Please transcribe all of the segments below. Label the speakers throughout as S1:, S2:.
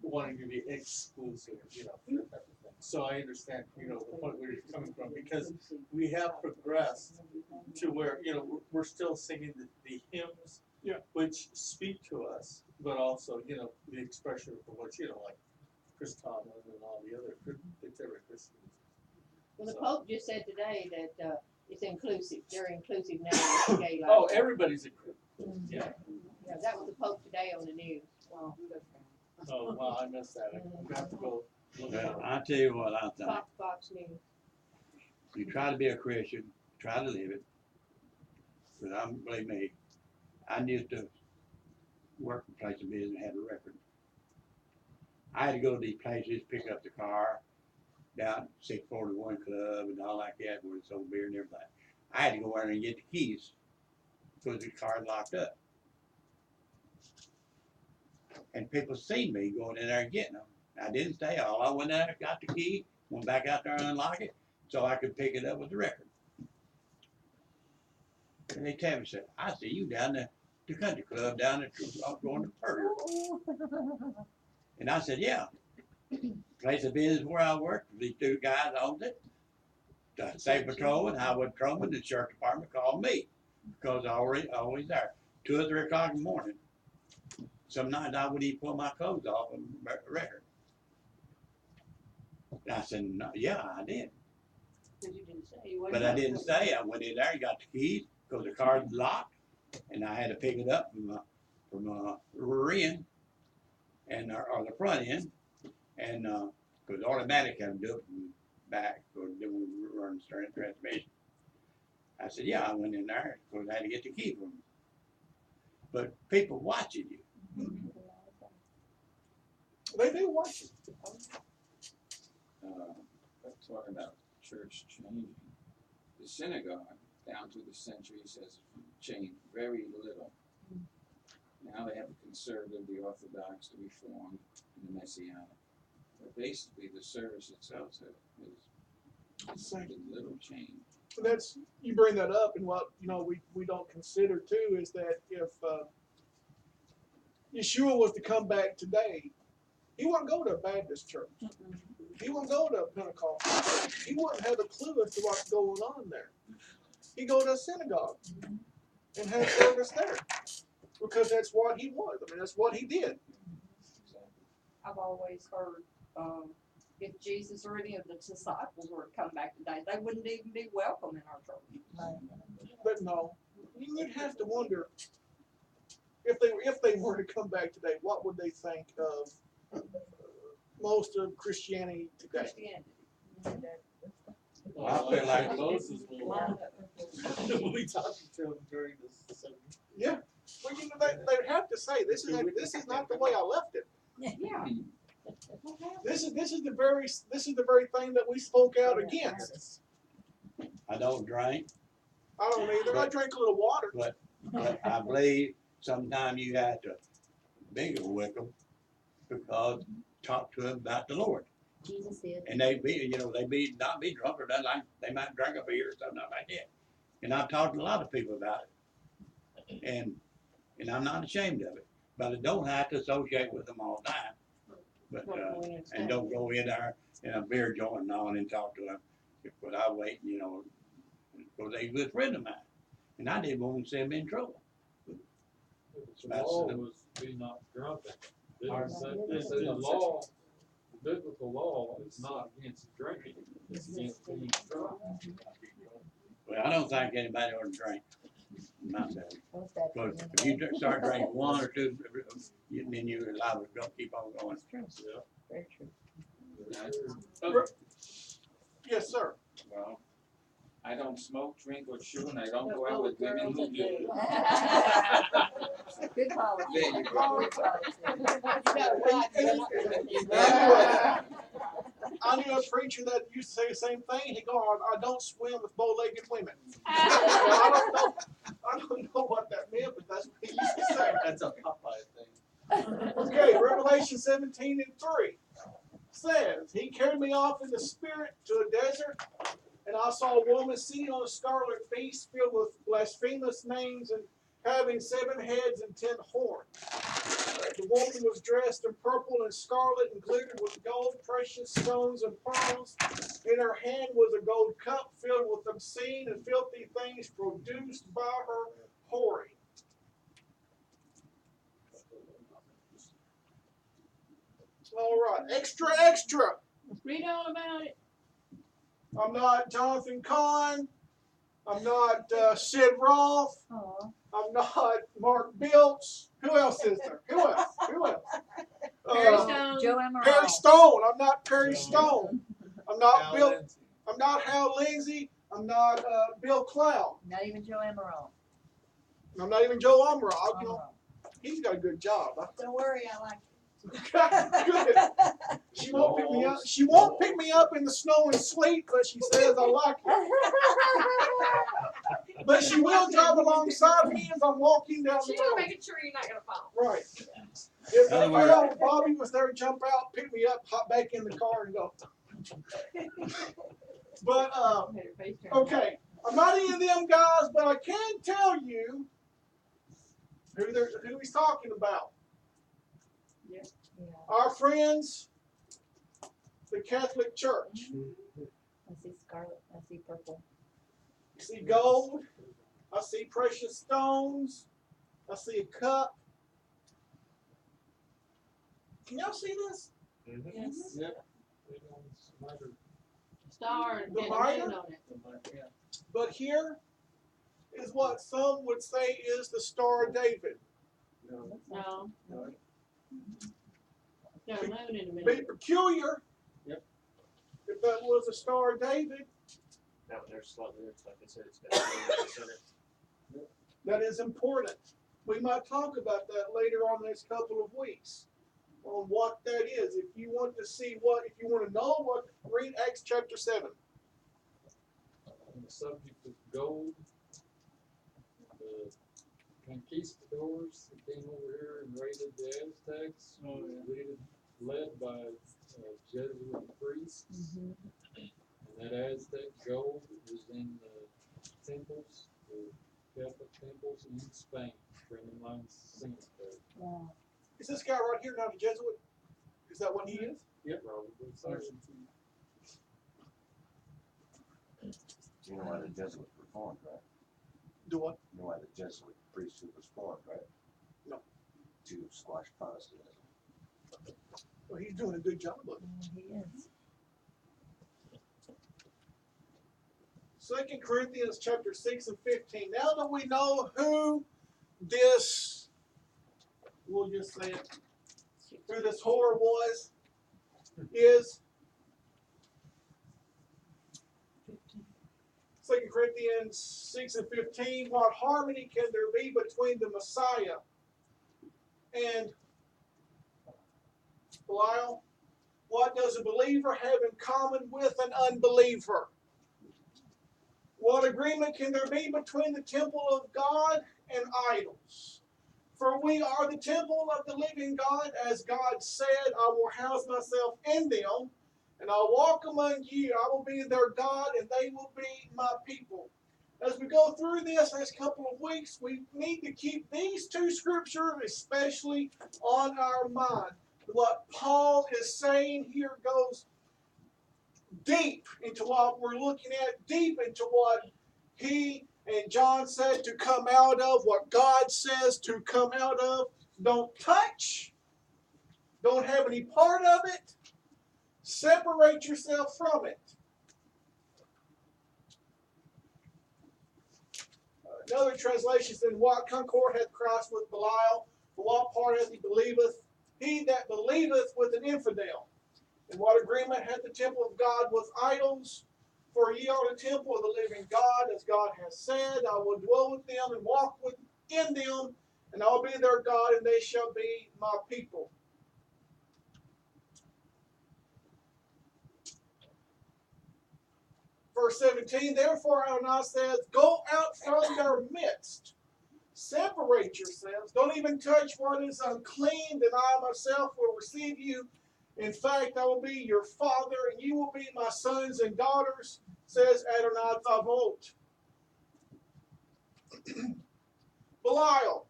S1: wanting to be exclusive, that type of thing. So I understand, the point where you're coming from, because we have progressed to where, we're still singing the hymns, which speak to us, but also, the expression of what, like Chris Tomlin and all the other contemporary Christians.
S2: Well, the Pope just said today that it's inclusive. They're inclusive now with gay life.
S1: Oh, everybody's included. Yeah.
S2: Yeah, that was the Pope today on the news.
S1: Oh, wow, I missed that. I'm going to have to go look at it.
S3: I'll tell you what I think.
S2: Fox News.
S3: You try to be a Christian, try to live it. Because believe me, I used to work for a place of business and had a record. I had to go to these places, pick up the car down 641 Club and all like that, where it's sold beer and everything. I had to go in there and get the keys because the car was locked up. And people seen me going in there and getting them. I didn't stay. All I went in there, got the key, went back out there and unlocked it so I could pick it up with the record. And they tell me, said, I see you down the country club down there going to Purger. And I said, yeah. Place of business where I worked, these two guys owned it. The state patrolman, highway patrolman, the sheriff department called me because I always there. 2 or 3 o'clock in the morning. Some nights I wouldn't even pull my clothes off and record. And I said, no, yeah, I did.
S2: Because you didn't say.
S3: But I didn't stay. I went in there and got the keys because the car was locked, and I had to pick it up from rear end and or the front end, and because automatic had to do it from back because they wouldn't run straight transmission. I said, yeah, I went in there because I had to get the key from them. But people watching you.
S4: They do watch it.
S5: Talking about church changing. The synagogue down through the centuries has changed very little. Now they have the conservative, the Orthodox, the Reformed, and the Messianic. But basically the service itself has little change.
S4: That's, you bring that up, and what we don't consider too is that if Yeshua was to come back today, he wouldn't go to a Baptist church. He wouldn't go to a Pentecostal church. He wouldn't have a clue as to what's going on there. He'd go to a synagogue and have service there because that's what he was. I mean, that's what he did.
S6: I've always heard if Jesus or any of the disciples were to come back today, they wouldn't even be welcome in our church.
S4: But no, you'd have to wonder if they were to come back today, what would they think of most of Christianity today?
S6: Christianity.
S1: Well, I feel like Moses will be talking to him during this segment.
S4: Yeah. Well, they would have to say this is not the way I left it.
S6: Yeah.
S4: This is the very thing that we spoke out against.
S3: I don't drink,
S4: I don't either. I drink a little water.
S3: but I believe sometimes you have to mingle with them because talk to them about the Lord.
S2: Jesus did.
S3: And they be not be drunk or nothing like they might drink a beer or something like that. And I've talked to a lot of people about it. And I'm not ashamed of it. But I don't have to associate with them all the time. But and don't go in there in a beer joint and all and talk to them. But I wait, because they a good friend of mine. And I didn't want to see them in trouble.
S7: The law was be not drunken. It's the law, the biblical law is not against drinking, it's against being drunk.
S3: Well, I don't think anybody ought to drink. Because if you start drinking 1 or 2, then you're liable to keep on going.
S7: Yeah.
S2: Very true.
S4: Yes, sir.
S5: Well, I don't smoke, drink, or chew, and I don't go out with women who do.
S6: Good policy.
S5: There you go.
S4: I knew a preacher that used to say the same thing. He go, I don't swim with bow-legged women. I don't know what that meant, but that's what he used to say.
S1: That's a Popeye thing.
S4: Okay, Revelation 17:3 says, he carried me off in the spirit to a desert, and I saw a woman sitting on a scarlet beast filled with blasphemous names and having 7 heads and 10 horns. The woman was dressed in purple and scarlet and glittered with gold, precious stones, and pearls. In her hand was a gold cup filled with obscene and filthy things produced by her whoring. All right, extra, extra.
S2: Read all about it.
S4: I'm not Jonathan Kahn. I'm not Sid Roth.
S6: Aw.
S4: I'm not Mark Biltz. Who else is there? Who else? Who else?
S2: Perry
S4: Uh,
S2: Stone.
S6: Joe Emerald.
S4: Perry Stone. I'm not Perry Stone. I'm not
S1: Al
S4: Bill.
S1: Lindsay.
S4: I'm not Hal Lindsey. I'm not Bill Cloud.
S6: Not even Joe Emerald.
S4: I'm not even Joe Umrah. You know, he's got a good job.
S6: Don't worry, I like
S4: Good. She won't pick me up. She won't pick me up in the snow and sleet, but she says I like it. But she will drive alongside me as I'm walking down the
S6: She's
S4: road.
S6: making sure you're not gonna fall.
S4: Right. If
S3: In other
S4: I fell, Bobby was there, jump out, pick me up, hop back in the car, and go. But okay, I'm not any of them guys, but I can tell you who he's talking about.
S6: Yeah.
S4: Our friends, the Catholic Church.
S6: I see scarlet. I see purple.
S4: I see gold. I see precious stones. I see a cup. Can y'all see this?
S6: Yes.
S1: Yep.
S7: It don't matter.
S2: Star and
S4: The
S2: a
S4: minor?
S2: moon on it.
S1: Yeah.
S4: But here is what some would say is the Star of David.
S1: No.
S2: No.
S1: No.
S2: Got a moon in the
S4: Be
S2: middle.
S4: peculiar.
S1: Yep.
S4: If that was a Star of David,
S8: Now there's slightly, like I said, it's got a center.
S4: that is important. We might talk about that later on in this couple of weeks on what that is. If you want to see what, if you want to know what, read Acts chapter 7.
S7: On the subject of gold, the conquistadors that came over here and raided the Aztecs,
S1: Oh, yeah.
S7: led by Jesuit priests.
S6: Mm-hmm.
S7: And that Aztec gold was in the temples, the Catholic temples in Spain. A friend of mine's seen it there.
S6: Wow.
S4: Is this guy right here not a Jesuit? Is that what he is?
S7: Probably so.
S9: You know why the Jesuits were formed, right?
S4: Do what?
S9: You know why the Jesuit priesthood was formed, right?
S4: No.
S9: To squash Protestantism.
S4: Well, he's doing a good job of it.
S6: He is.
S4: 2 Corinthians chapter 6 and 15. Now that we know who this, we'll just say it, who this whore was, is 2 Corinthians 6 and 15. What harmony can there be between the Messiah and Belial? What does a believer have in common with an unbeliever? What agreement can there be between the temple of God and idols? For we are the temple of the living God, as God said, I will house myself in them, and I'll walk among you. I will be their God, and they will be my people. As we go through this next couple of weeks, we need to keep these two scriptures especially on our mind. What Paul is saying here goes deep into what we're looking at, deep into what he and John said to come out of, what God says to come out of. Don't touch. Don't have any part of it. Separate yourself from it. Another translation said, what concord hath Christ with Belial? For what part hath he believeth? He that believeth with an infidel. And what agreement hath the temple of God with idols? For ye are the temple of the living God, as God has said, I will dwell with them and walk within them, and I will be their God, and they shall be my people. Verse 17, therefore Adonai says, go out from their midst. Separate yourselves. Don't even touch what is unclean, that I myself will receive you. In fact, I will be your father, and you will be my sons and daughters, says Adonai Thavot. Belial.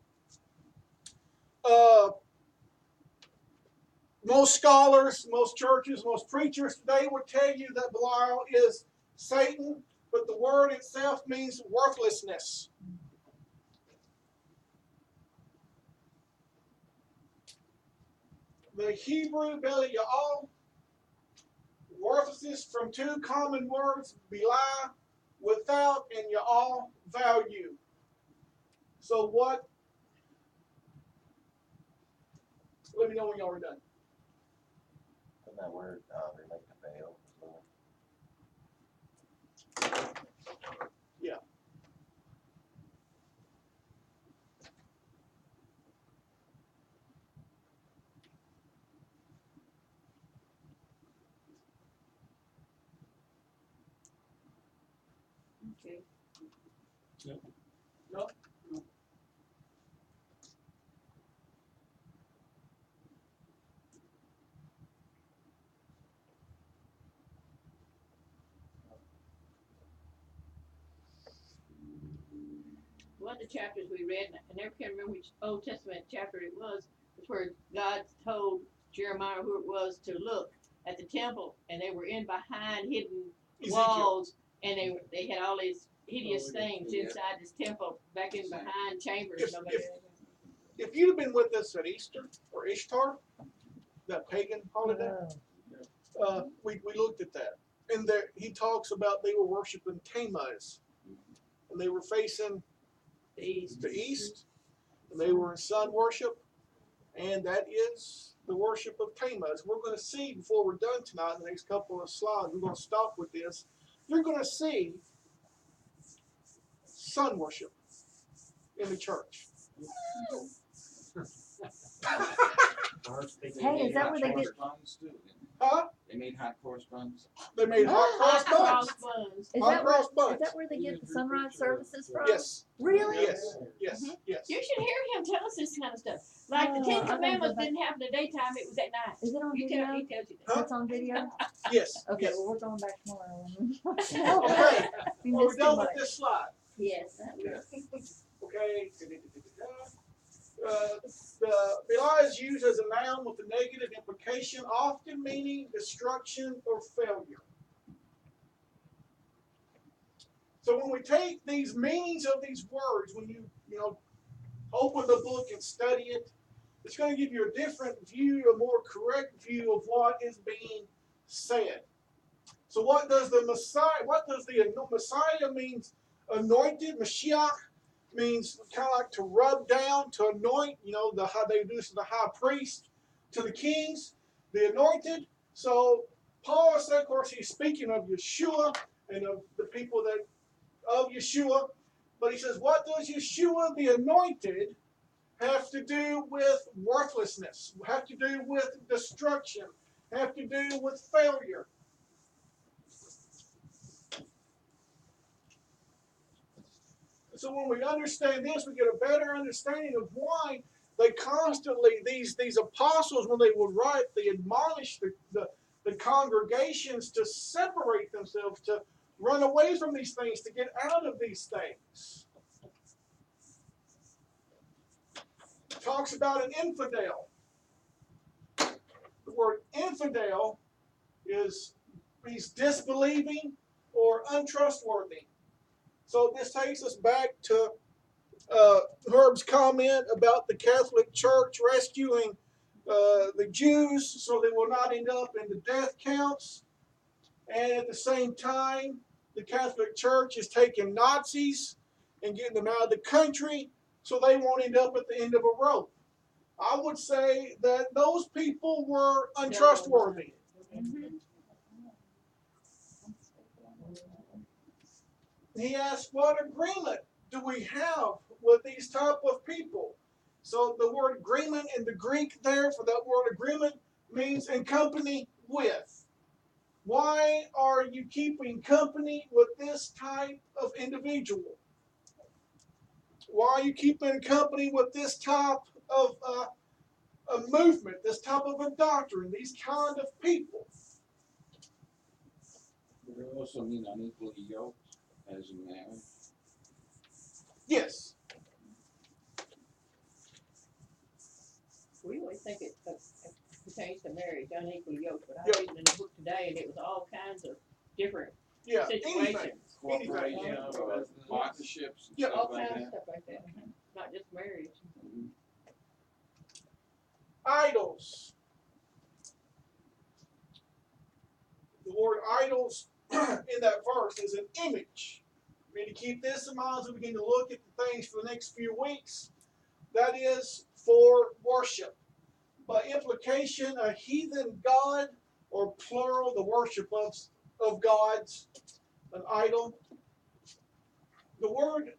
S4: Most scholars, most churches, most preachers today would tell you that Belial is Satan, but the word itself means worthlessness. The Hebrew Belial, worthlessness, from two common words, Beli, without, and Yaal, value. So what? Let me know when y'all are done.
S9: Doesn't that word relate to Baal as well?
S4: Yeah.
S2: Okay.
S4: No?
S2: One of the chapters we read, and I never can remember which Old Testament chapter it was where God told Jeremiah who it was to look at the temple, and they were in behind hidden
S4: Ezekiel.
S2: walls, and they had all these hideous things
S5: yeah.
S2: inside this temple, back in behind chambers.
S4: If-
S2: Nobody.
S4: If you'd have been with us at Easter or Ishtar, that pagan holiday, we looked at that. And there, he talks about they were worshiping Tammuz. And they were facing the east. And they were in sun worship. And that is the worship of Tammuz. We're going to see before we're done tonight, in the next couple of slides, we're going to stop with this. You're going to see sun worship in the church.
S5: Hey,
S10: is that where they get-
S5: Buns too, didn't they?
S4: Huh?
S5: They made hot cross buns.
S4: They made hot cross buns.
S10: Is
S4: Hot
S10: that where,
S4: cross buns.
S10: is that where they get the sunrise services from?
S4: Yes.
S10: Really?
S4: Yes. Yes. Yes.
S2: You should hear him tell us this kind of stuff. Like the
S10: Oh,
S2: Ten
S10: I gotta go
S2: Commandments
S10: back.
S2: didn't happen in the daytime; it was at night.
S10: Is it on
S2: He
S10: video?
S2: tells you that.
S4: Huh?
S10: It's on video?
S4: Yes.
S10: Okay,
S4: Yes.
S10: well, we're going back tomorrow.
S4: Okay.
S10: We
S4: Are we
S10: missed too
S4: done with
S10: much.
S4: this slide?
S2: Yes.
S4: Okay. The Belial is used as a noun with a negative implication, often meaning destruction or failure. So when we take these meanings of these words, when you open the book and study it, it's going to give you a different view, a more correct view of what is being said. So what does the Messiah means? Anointed, Mashiach means kind of like to rub down, to anoint, how they do this to the high priest, to the kings, the anointed. So Paul said, of course, he's speaking of Yeshua and of the people of Yeshua. But he says, what does Yeshua, the anointed, have to do with worthlessness, have to do with destruction, have to do with failure? So when we understand this, we get a better understanding of why they constantly, these apostles, when they would write, they admonish the congregations to separate themselves, to run away from these things, to get out of these things. Talks about an infidel. The word infidel means disbelieving or untrustworthy. So this takes us back to Herb's comment about the Catholic Church rescuing the Jews so they will not end up in the death counts. And at the same time, the Catholic Church is taking Nazis and getting them out of the country so they won't end up at the end of a rope. I would say that those people were untrustworthy. He asked, what agreement do we have with these type of people? So the word agreement in the Greek there for that word agreement means in company with. Why are you keeping company with this type of individual? Why are you keeping company with this type of a movement, this type of a doctrine, these kind of people?
S5: They also mean unequally yoked as in marriage.
S4: Yes.
S2: We always think it pertains pertains to marriage, unequally yoked, but I
S4: Yep.
S2: read it in the book today, and it was all kinds of different
S4: Yeah, anything.
S2: situations.
S5: Corporations,
S1: Yeah.
S5: or partnerships and
S4: Yeah.
S5: stuff
S2: All
S5: like
S2: kinds of
S5: that.
S2: stuff like that, not just marriage.
S5: Mhm.
S4: Idols. The word idols in that verse is an image. We need to keep this in mind as we begin to look at the things for the next few weeks. That is for worship. By implication, a heathen god, or plural, the worship of gods, an idol. The word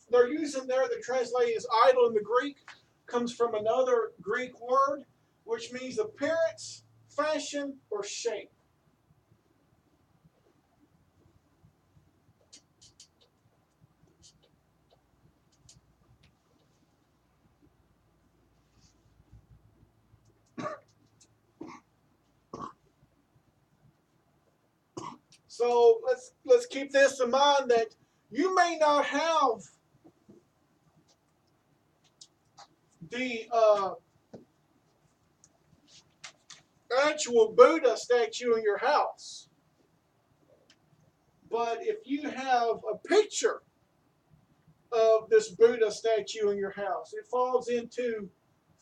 S4: they're using there, the translated as idol in the Greek, comes from another Greek word, which means appearance, fashion, or shape. So let's keep this in mind that you may not have the actual Buddha statue in your house, but if you have a picture of this Buddha statue in your house, it falls into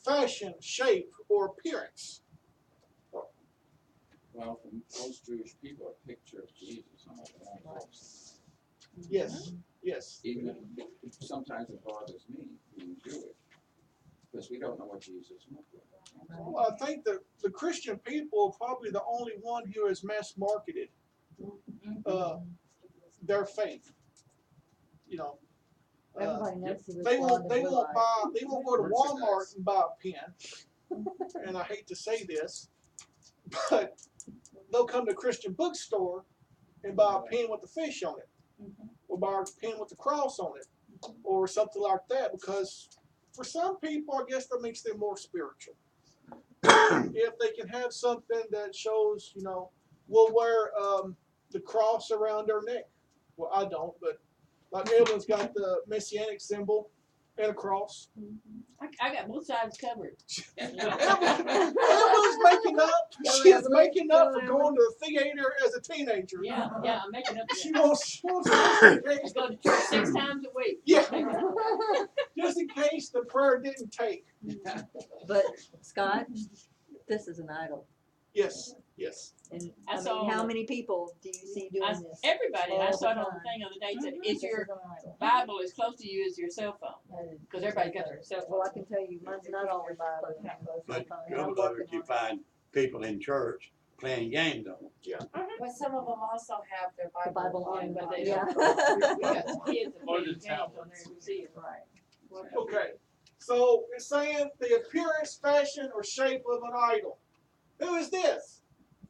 S4: fashion, shape, or appearance.
S5: Well, for most Jewish people, a picture of Jesus on the wall.
S4: Yes, yes.
S5: Even sometimes it bothers me being Jewish, because we don't know what Jesus looked like.
S4: Well, I think that the Christian people are probably the only one who has mass marketed their faith. You know,
S10: Everybody knows he was
S4: they
S10: blonde
S4: won't
S10: and blue-eyed.
S4: they won't go to Walmart and buy a pen. And I hate to say this, but they'll come to a Christian bookstore and buy a pen with the fish on it, or buy a pen with the cross on it, or something like that, because for some people, I guess that makes them more spiritual. If they can have something that shows, you know, we'll wear the cross around their neck. Well, I don't, but like Evelyn's got the messianic symbol and a cross.
S2: I got both sides covered.
S4: Evelyn's making up. She's making up for going to the theater as a teenager.
S2: Yeah, I'm making up for
S4: She
S2: that.
S4: wants
S2: I go to church 6 times a week.
S4: yeah, just in case the prayer didn't take.
S10: But Scott, this is an idol.
S4: Yes, yes.
S10: And
S2: I
S10: I mean,
S2: saw
S10: how
S2: the-
S10: many people do you see doing this?
S2: Everybody, and I
S10: all
S2: saw it
S10: the
S2: on the
S10: time?
S2: thing the other day, it said,
S10: This
S2: is your
S10: is an idol.
S2: Bible as close to you as your cell phone? Because everybody's got their cell phone.
S10: Well, I can tell you, mine's not always close to my cell
S3: But
S10: phone,
S3: the
S10: and I'm
S3: other
S10: working
S3: you
S10: on it.
S3: find people in church playing games on it.
S11: But some of them also have their
S10: The
S11: Bible.
S10: Bible on,
S2: but they
S10: yeah.
S2: We got some kids that
S7: Or
S2: play
S7: the
S2: games on there,
S7: tablets.
S2: we see it.
S10: Right.
S4: Okay. So it's saying the appearance, fashion, or shape of an idol. Who is this?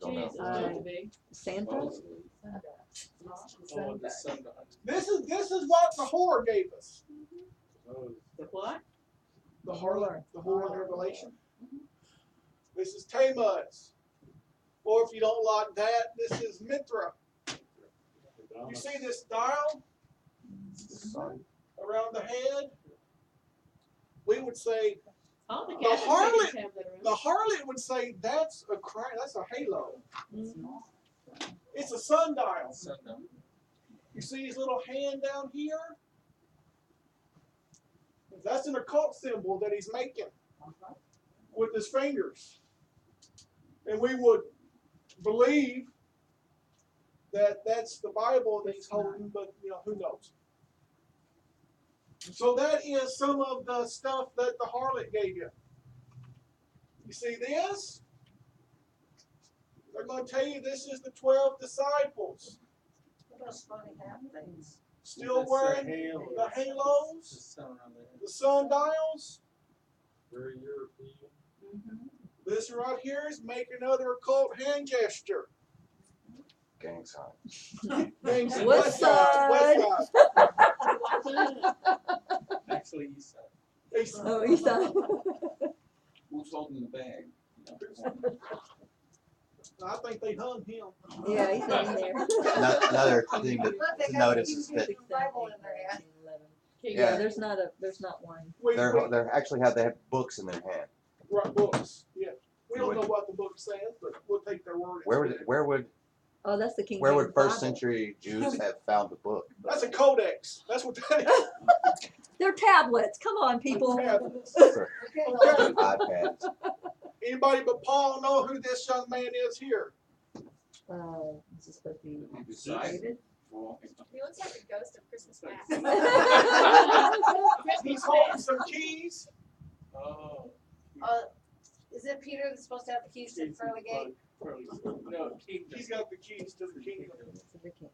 S9: Don't know.
S2: Jesus, got to be.
S10: Santa?
S1: Oh, the sun.
S4: This is what the whore gave us.
S2: The what?
S4: The harlot, the whore in Revelation. This is Tammuz. Or if you don't like that, this is Mithra. You see this dial around the head? We would say,
S2: All the
S4: The
S2: Catholic
S4: harlot-
S2: churches have that around.
S4: the harlot would say that's a crown, that's a halo. It's a sundial. You see his little hand down here? That's an occult symbol that he's making with his fingers. And we would believe that that's the Bible that he's holding, but you know, who knows? So that is some of the stuff that the harlot gave you. You see this? They're going to tell you this is the 12 disciples. Still wearing the halos, the sundials.
S7: Very European.
S4: This right here is making another occult hand gesture.
S9: Gang sign.
S4: West
S10: West
S4: side, west side.
S1: Actually, east side.
S4: East side.
S10: Oh, east side.
S5: Who's holding the bag?
S4: I think they hung him.
S10: Yeah, he's in there.
S9: Another thing to notice is that
S10: Yeah, there's not one.
S4: We
S9: they actually have books in their hand.
S4: right books. Yeah, We don't know what the book says, but we'll take their word.
S10: Oh, that's the King
S9: Where
S10: James
S9: would first
S10: Bible.
S9: century Jews have found the book?
S4: That's a codex. That's what that is.
S10: They're tablets. Come on, people.
S4: Tablets.
S9: Okay. iPads.
S4: Anybody but Paul know who this young man is here?
S10: This is supposed to be
S5: Besides-
S10: David.
S5: Well,
S11: He looks like a ghost of Christmas past.
S4: He's holding some keys.
S1: Oh.
S11: Is it Peter that's supposed to have the keys to the pearly gate?
S1: No,
S4: He's got the keys to the kingdom.
S10: To the king.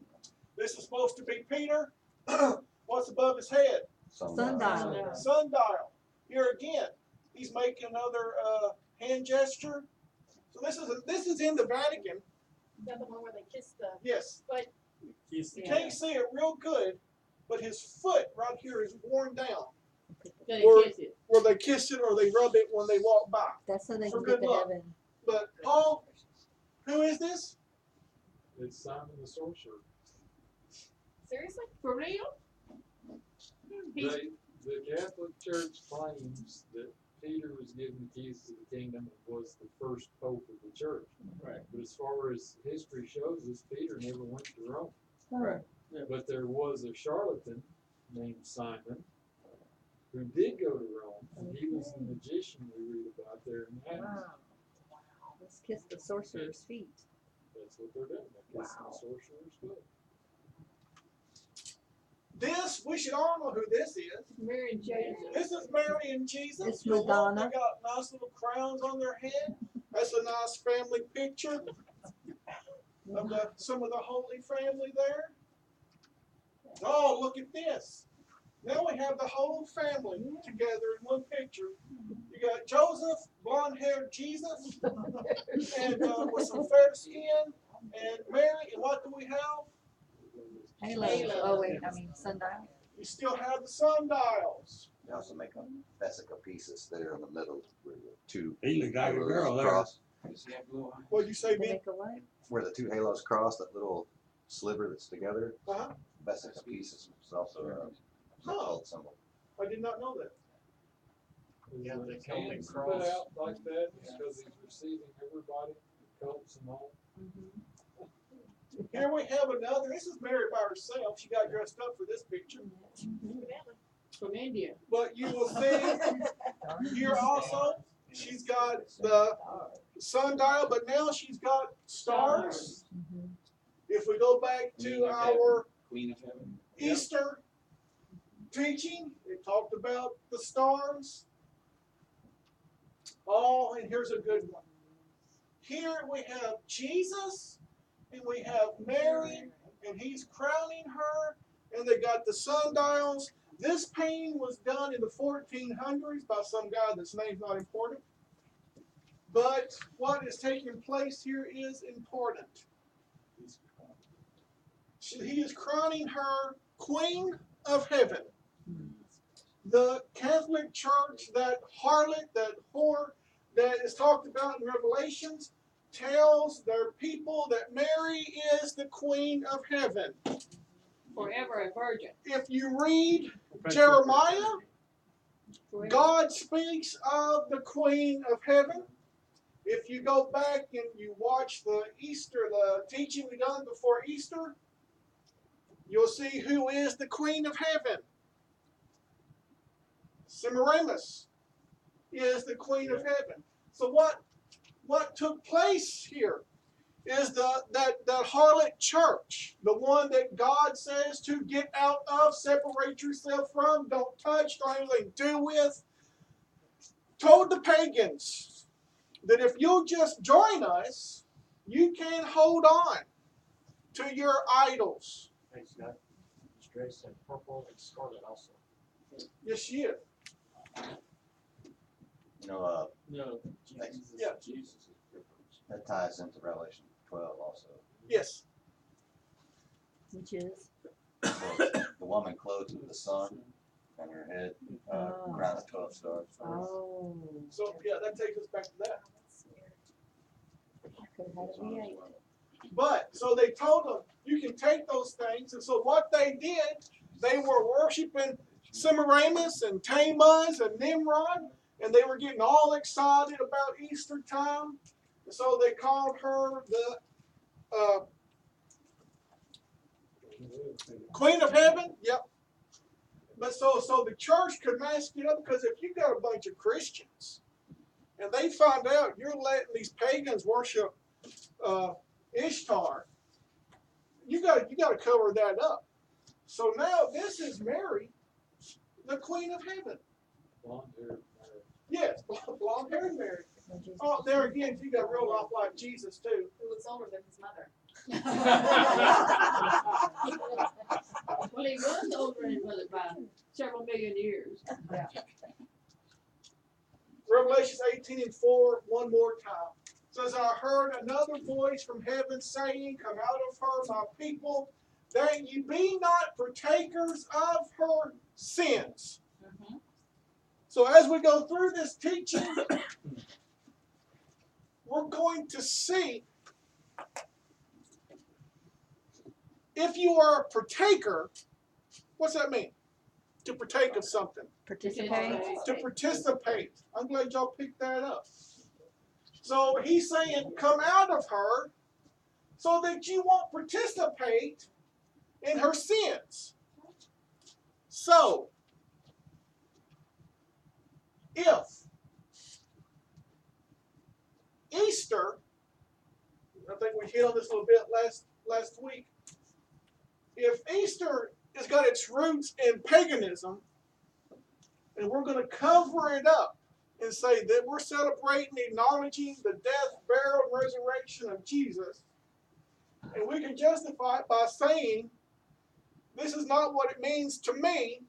S4: This is supposed to be Peter. What's above his head?
S10: Sundial.
S4: Sundial. Here again, he's making another hand gesture. So this is in the Vatican.
S11: Is that the one where they kiss the
S4: Yes.
S11: foot?
S4: You can't see it real good, but his foot right here is worn down
S2: Then
S4: Or-
S2: he kiss it.
S4: where they kiss it or they rub it when they walk by.
S10: That's so they
S4: For
S10: can
S4: good
S10: get to
S4: luck.
S10: heaven.
S4: But Paul, who is this?
S7: It's Simon the sorcerer.
S11: Seriously?
S2: For real? He's,
S7: The Catholic Church claims that Peter was given the keys to the kingdom and was the first pope of the church.
S1: Right.
S7: But as far as history shows us, Peter never went to Rome.
S1: Right. Yeah.
S7: But there was a charlatan named Simon who did go to Rome, and he was the magician we read about there in Acts.
S10: Wow. Let's kiss the sorcerer's feet.
S7: That's what they're doing. They're kissing
S10: Wow.
S7: the sorcerer's foot.
S4: This, we should all know who this is.
S2: Mary and Joseph.
S4: This is Mary and Jesus.
S10: It's
S4: You look,
S10: Madonna.
S4: They got nice little crowns on their head. That's a nice family picture of some of the Holy Family there. Oh, look at this. Now we have the whole family together in one picture. You got Joseph, blonde-haired Jesus, and with some fair skin, and Mary, and what do we have?
S10: Halo.
S2: Halo.
S10: Oh wait, I mean sundial.
S4: You still have the sundials.
S9: They also make a vesica pieces there in the middle where the two
S3: He looked like a
S9: halos
S3: girl there.
S9: cross.
S5: does he have blue eyes?
S4: What'd you say,
S10: They
S4: Ben?
S10: make a what?
S9: Where the two halos cross, that little sliver that's together.
S4: Uh-huh.
S9: Vesica pieces is also a
S4: Oh.
S9: cult symbol.
S4: I did not know that.
S8: Yeah, the
S7: Hands
S8: Celtic
S7: put
S8: cross.
S7: out like that because he's receiving everybody, cults and all.
S4: Here we have another. This is Mary by herself. She got dressed up for this picture.
S2: From India.
S4: But you will see here also, she's got the sundial, but now she's got stars.
S10: Mhm.
S4: If we go back to our
S5: Queen of Heaven.
S4: Easter teaching, it talked about the stars. Oh, and here's a good one. Here we have Jesus, and we have Mary, and he's crowning her, and they got the sundials. This painting was done in the 1400s by some guy that's name's not important. But what is taking place here is important. He is crowning her Queen of Heaven. The Catholic Church, that harlot, that whore that is talked about in Revelations, tells their people that Mary is the Queen of Heaven.
S2: Forever a virgin.
S4: If you read Jeremiah,
S2: Forever.
S4: God speaks of the Queen of Heaven. If you go back and you watch the teaching we done before Easter, you'll see who is the Queen of Heaven. Semiramis is the Queen of Heaven. So what took place here is that harlot church, the one that God says to get out of, separate yourself from, don't touch, don't have anything to do with, told the pagans that if you'll just join us, you can hold on to your idols.
S8: Hey, Scott, it's dressed in purple and scarlet also.
S4: Yes, she is.
S9: You know,
S1: No.
S8: Jesus.
S4: Yeah.
S5: Jesus is
S9: that ties into Revelation 12 also.
S4: Yes.
S10: Which is
S9: So the woman clothed with the sun on her head, crown of 12 stars.
S10: oh.
S4: So yeah, that takes us back to that.
S10: I could have had a V8.
S4: But, so they told them, you can take those things. And so what they did, they were worshiping Semiramis and Tammuz and Nimrod, and they were getting all excited about Easter time. And so they called her the Queen of Heaven. Yep. But so the church could mask it up, because if you got a bunch of Christians and they find out you're letting these pagans worship Ishtar, you got to cover that up. So now this is Mary, the Queen of Heaven.
S7: Blonde-haired Mary.
S4: Yes, blonde-haired Mary. Oh, there again, she got real off like Jesus too.
S11: Who was older than his mother.
S2: Well, he was older than his mother by several million years.
S4: Revelation 18:4, one more time. It says, I heard another voice from heaven saying, come out of her, my people, that ye be not partakers of her sins.
S2: Mm-hmm.
S4: So as we go through this teaching, we're going to see if you are a partaker, what's that mean? To partake of something.
S10: Participate.
S4: To participate. I'm glad y'all picked that up. So he's saying, come out of her so that you won't participate in her sins. So, if Easter, I think we hit on this a little bit last week, if Easter has got its roots in paganism, and we're going to cover it up and say that we're celebrating, acknowledging the death, burial, and resurrection of Jesus, and we can justify it by saying, this is not what it means to me,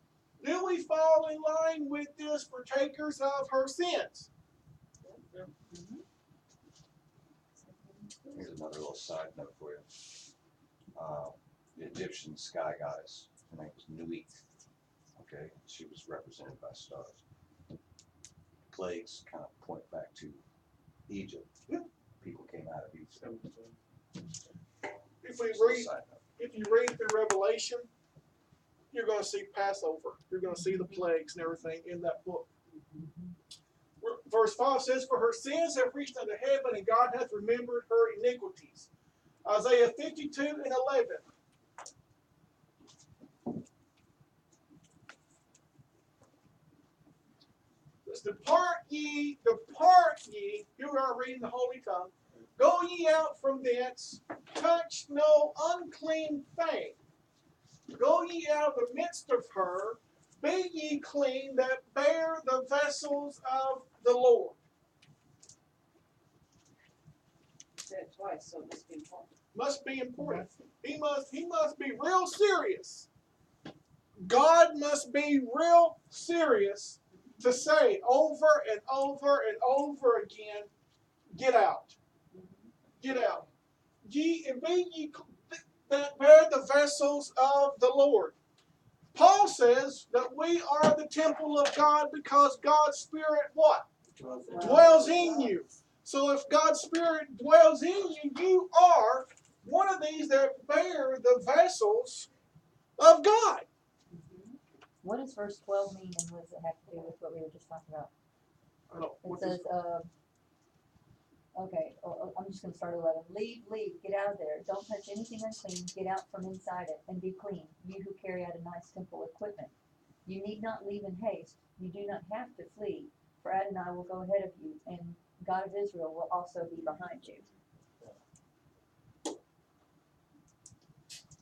S4: do we fall in line with this partakers of her sins?
S9: Here's another little side note for you. The Egyptian sky goddess, her name was Nuit. Okay, she was represented by stars. Plagues kind of point back to Egypt. People came out of Egypt.
S4: If you read through Revelation, you're going to see Passover. You're going to see the plagues and everything in that book. Verse 5 says, for her sins have reached unto heaven, and God hath remembered her iniquities. Isaiah 52:11. Let's depart ye, here we are reading the Holy Tongue. Go ye out from thence, touch no unclean thing. Go ye out of the midst of her, be ye clean that bear the vessels of the Lord.
S11: Said it twice, so it must be important.
S4: Must be important. He must be real serious. God must be real serious to say over and over and over again, get out. Get out. Ye and be ye that bear the vessels of the Lord. Paul says that we are the temple of God because God's Spirit what? Dwells in you. So if God's Spirit dwells in you, you are one of these that bear the vessels of God.
S10: What does verse 12 mean, and what does it have to do with what we were just talking about?
S4: I don't know.
S10: It says, okay, I'm just going to start 11. Leave, get out of there. Don't touch anything unclean. Get out from inside it and be clean, you who carry out a nice temple equipment. You need not leave in haste. You do not have to flee, for Adonai will go ahead of you, and God of Israel will also be behind you.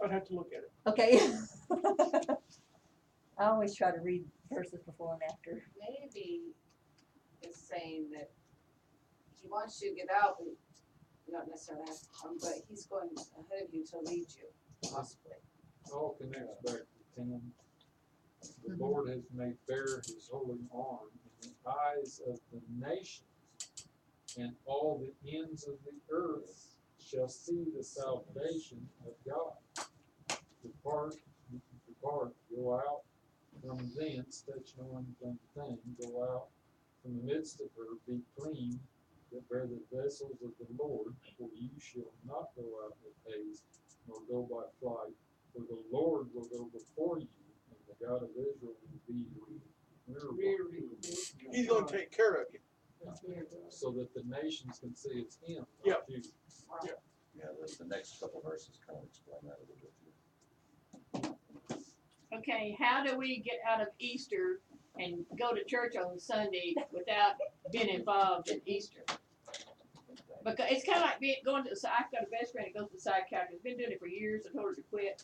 S4: I'd have to look at it.
S10: Okay. I always try to read verses before and after.
S11: Maybe it's saying that he wants you to get out, but you don't necessarily have to come, but he's going ahead of you to lead you, possibly.
S7: All connects back to 10. The Lord has made bare his holy arm in the eyes of the nations, and all the ends of the earth shall see the salvation of God. Depart, go out from thence, touch no unclean thing, go out from the midst of her, be clean, that bear the vessels of the Lord, for you shall not go out with haste, nor go by flight, for the Lord will go before you, and the God of Israel will be your
S4: He's gonna take care of you.
S7: So that the nations can see it's him,
S4: Yeah.
S7: not you.
S9: Yeah, the next couple verses kind of explain that a little bit too.
S2: Okay, how do we get out of Easter and go to church on Sunday without being involved in Easter? Because it's kind of like going to the side. I've got a best friend that goes to the side counter. She's been doing it for years. I told her to quit.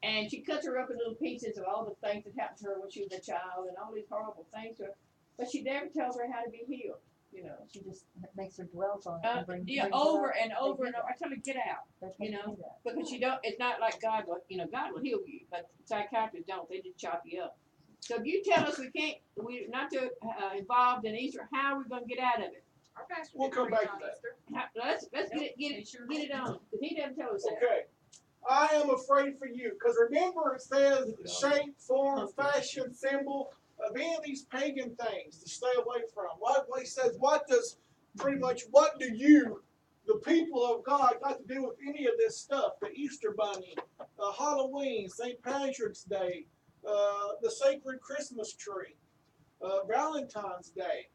S2: And she cuts her up in little pieces of all the things that happened to her when she was a child and all these horrible things to her. But she never tells her how to be healed. You know,
S10: She just makes her dwell on it and brings
S2: yeah,
S10: brings it
S2: over
S10: up.
S2: and
S10: They
S2: over
S10: do
S2: and over.
S10: that.
S2: I tell her get out.
S10: They
S2: you
S10: do
S2: know,
S10: that.
S2: Because you don't. It's not like God will. You know, God will heal you, but psychiatrists don't. They just chop you up. So if you tell us we're not to involved in Easter, how are we going to get out of it?
S11: Our pastor
S4: We'll
S11: didn't
S4: come
S11: preach
S4: back
S11: on
S4: to that.
S11: Easter.
S2: Let's get it on. Because he doesn't tell us that.
S4: Okay. I am afraid for you, because remember it says shape, form, fashion, symbol of any of these pagan things to stay away from. What he says, what do you, the people of God, got to do with any of this stuff? The Easter Bunny, Halloween, St. Patrick's Day, the sacred Christmas tree, Valentine's Day.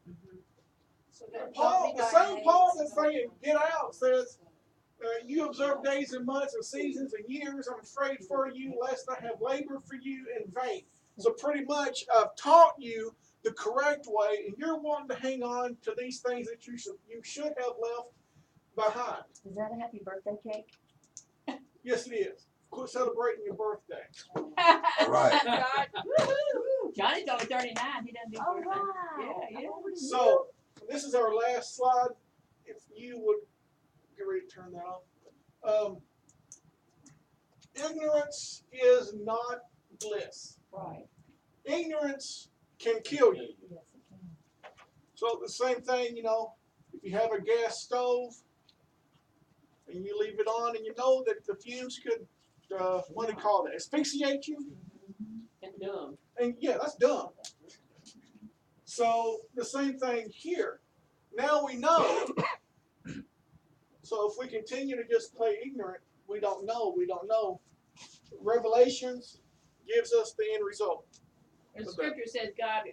S11: So then
S4: Paul, the same Paul that's saying get out says, you observe days and months and seasons and years. I'm afraid for you, lest I have labored for you in vain. So pretty much I've taught you the correct way, and you're wanting to hang on to these things that you should have left behind.
S10: Is that a happy birthday cake?
S4: Yes, it is. Quit celebrating your birthday.
S9: All right.
S2: Woo-hoo. Johnny's only 39. He doesn't do
S10: Oh,
S2: birthday.
S10: wow.
S2: Yeah, yeah.
S4: So this is our last slide. If you would get ready to turn that off. Ignorance is not bliss.
S2: Right.
S4: Ignorance can kill you.
S10: Yes, it can.
S4: So the same thing, you know, if you have a gas stove and you leave it on and you know that the fumes could, what do they call that, asphyxiate you?
S2: And dumb.
S4: And yeah, that's dumb. So the same thing here. Now we know. So if we continue to just play ignorant, we don't know. Revelations gives us the end result.
S2: The scripture says God